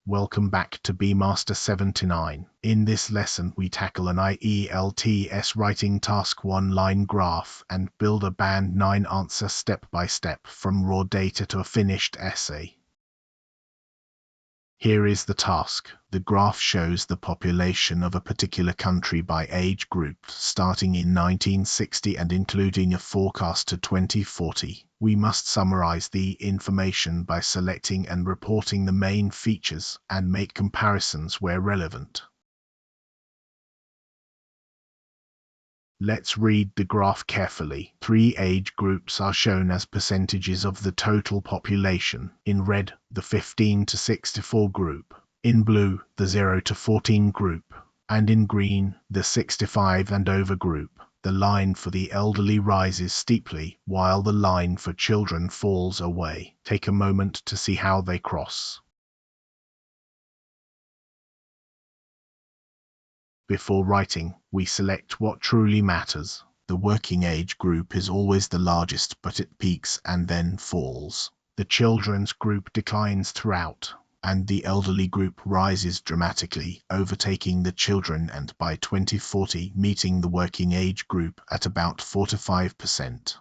Welcome back to Bmaster 79. In this lesson we tackle an ielts writing task 1 line graph and build a band 9 answer step by step from raw data to a finished essay. Here is the task. The graph shows the population of a particular country by age group starting in 1960 and including a forecast to 2040. We must summarize the information by selecting and reporting the main features and make comparisons where relevant. Let's read the graph carefully. 3 age groups are shown as percentages of the total population. In red, the 15 to 64 group. In blue, the 0 to 14 group. And in green, the 65 and over group. The line for the elderly rises steeply, while the line for children falls away. Take a moment to see how they cross. Before writing, we select what truly matters. The working age group is always the largest, but it peaks and then falls. The children's group declines throughout, and the elderly group rises dramatically, overtaking the children and by 2040 meeting the working age group at about 4 to 5%.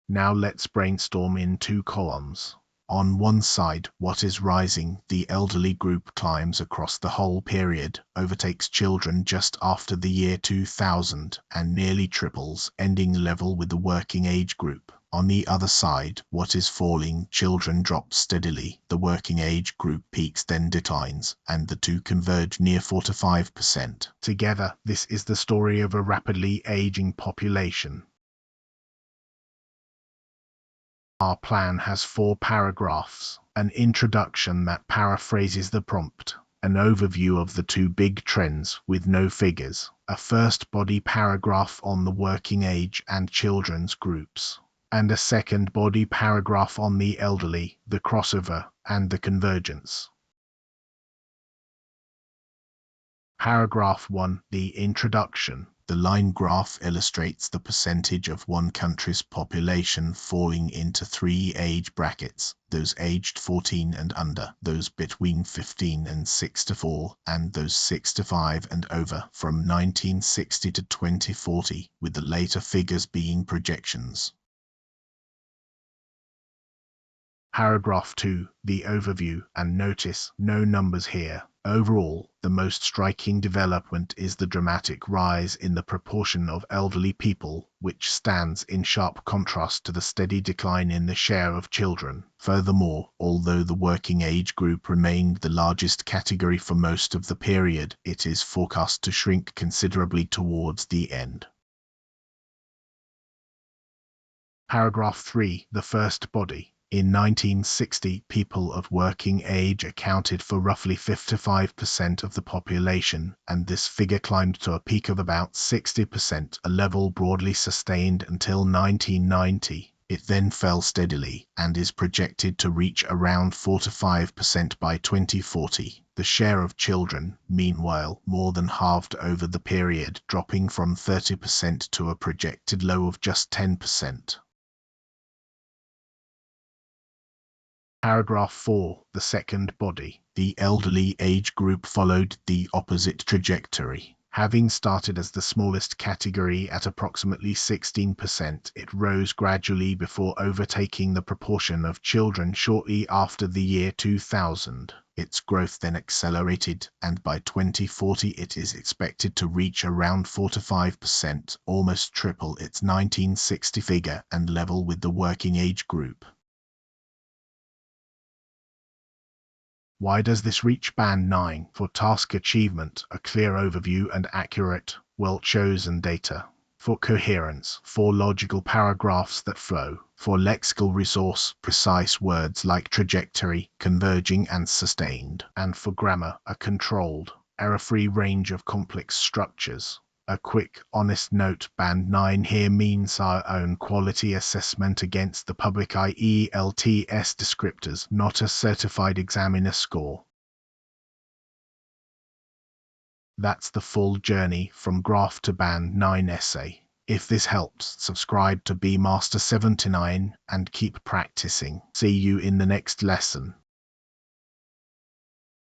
Now let's brainstorm in 2 columns. On one side, what is rising, the elderly group climbs across the whole period, overtakes children just after the year 2000, and nearly triples, ending level with the working age group. On the other side, what is falling, children drop steadily, the working age group peaks then declines, and the two converge near 4 to 5%. Together, this is the story of a rapidly aging population. Our plan has 4 paragraphs, an introduction that paraphrases the prompt, an overview of the 2 big trends with no figures, a first body paragraph on the working age and children's groups, and a second body paragraph on the elderly, the crossover, and the convergence. Paragraph 1, the introduction. The line graph illustrates the percentage of one country's population falling into 3 age brackets, those aged 14 and under, those between 15 and 64, and those 65 and over, from 1960 to 2040, with the later figures being projections. Paragraph 2, the overview, and notice, no numbers here. Overall, the most striking development is the dramatic rise in the proportion of elderly people, which stands in sharp contrast to the steady decline in the share of children. Furthermore, although the working age group remained the largest category for most of the period, it is forecast to shrink considerably towards the end. Paragraph 3, the first body. In 1960, people of working age accounted for roughly 55% of the population, and this figure climbed to a peak of about 60%, a level broadly sustained until 1990. It then fell steadily, and is projected to reach around 4 to 5% by 2040. The share of children, meanwhile, more than halved over the period, dropping from 30% to a projected low of just 10%. Paragraph 4, the second body. The elderly age group followed the opposite trajectory. Having started as the smallest category at approximately 16%, it rose gradually before overtaking the proportion of children shortly after the year 2000. Its growth then accelerated, and by 2040 it is expected to reach around 4 to 5%, almost triple its 1960 figure and level with the working age group. Why does this reach band 9? For task achievement, a clear overview and accurate, well-chosen data. For coherence, 4 logical paragraphs that flow. For lexical resource, precise words like trajectory, converging and sustained. And for grammar, a controlled, error-free range of complex structures. A quick, honest note, band 9 here means our own quality assessment against the public ielts descriptors, not a certified examiner score. That's the full journey from graph to band 9 essay. If this helped, subscribe to Be Master 79 and keep practicing. See you in the next lesson.